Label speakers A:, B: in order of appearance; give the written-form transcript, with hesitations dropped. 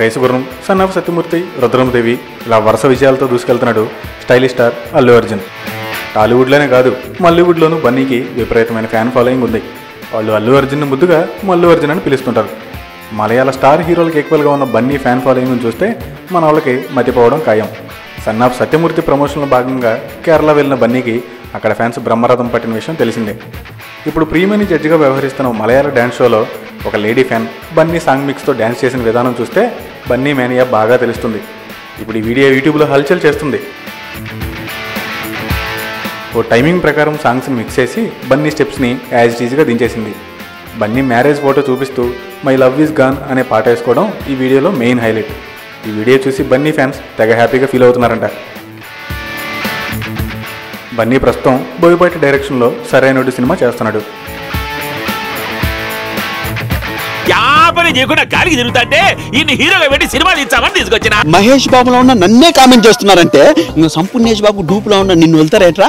A: Race Gurram, son of Satyamurthy, Rudramadevi ఇలా వరుస విజయాలతో దూసుకెళ్తున్నాడు స్టైలిష్ స్టార్ అల్లు అర్జున్. టాలీవుడ్లోనే కాదు మల్లీవుడ్లోనూ బన్నీకి విపరీతమైన ఫ్యాన్ ఫాలోయింగ్ ఉంది. వాళ్ళు అల్లు అర్జున్ ముద్దుగా మల్లు అర్జున్ అని పిలుస్తుంటారు. మలయాళ స్టార్ హీరోలకు ఈక్వల్గా ఉన్న బన్నీ ఫ్యాన్ ఫాలోయింగ్ను చూస్తే మన వాళ్ళకి మతిపోవడం ఖాయం. సన్ ఆఫ్ సత్యమూర్తి ప్రమోషన్లో భాగంగా కేరళ వెళ్ళిన బన్నీకి అక్కడ ఫ్యాన్స్ బ్రహ్మరథం పట్టిన విషయం తెలిసిందే. ఇప్పుడు ప్రియమణి జడ్జిగా వ్యవహరిస్తున్న మలయాళ డ్యాన్స్ షోలో ఒక లేడీ ఫ్యాన్ బన్నీ సాంగ్ మిక్స్తో డ్యాన్స్ చేసిన విధానం చూస్తే బన్నీ మేనియా బాగా తెలుస్తుంది. ఇప్పుడు ఈ వీడియో యూట్యూబ్లో హల్చల్ చేస్తుంది. ఓ టైమింగ్ ప్రకారం సాంగ్స్ని మిక్స్ చేసి బన్నీ స్టెప్స్ని యాజ్ ఇట్ ఈజ్గా దించేసింది. బన్నీ మ్యారేజ్ ఫోటో చూపిస్తూ మై లవ్ ఈజ్ గాన్ అనే పాట వేసుకోవడం ఈ వీడియోలో మెయిన్ హైలైట్. ఈ వీడియో చూసి బన్నీ ఫ్యాన్స్ తెగ హ్యాపీగా ఫీల్ అవుతున్నారంట. బన్నీ ప్రస్తుతం బోయపాటి డైరెక్షన్లో సరైనోడు సినిమా చేస్తున్నాడు.
B: గాలికి తిరుగుతుంటే ఇన్ని హీరోగా పెట్టి సినిమా తీర్చామని తీసుకొచ్చిన
C: మహేష్ బాబులో ఉన్న నన్నే కామెంట్ చేస్తున్నారంటే ఇంకా సంపూర్ణేష్ బాబు డూప్ లో ఉన్న నిన్ను వెళ్తారేట్రా.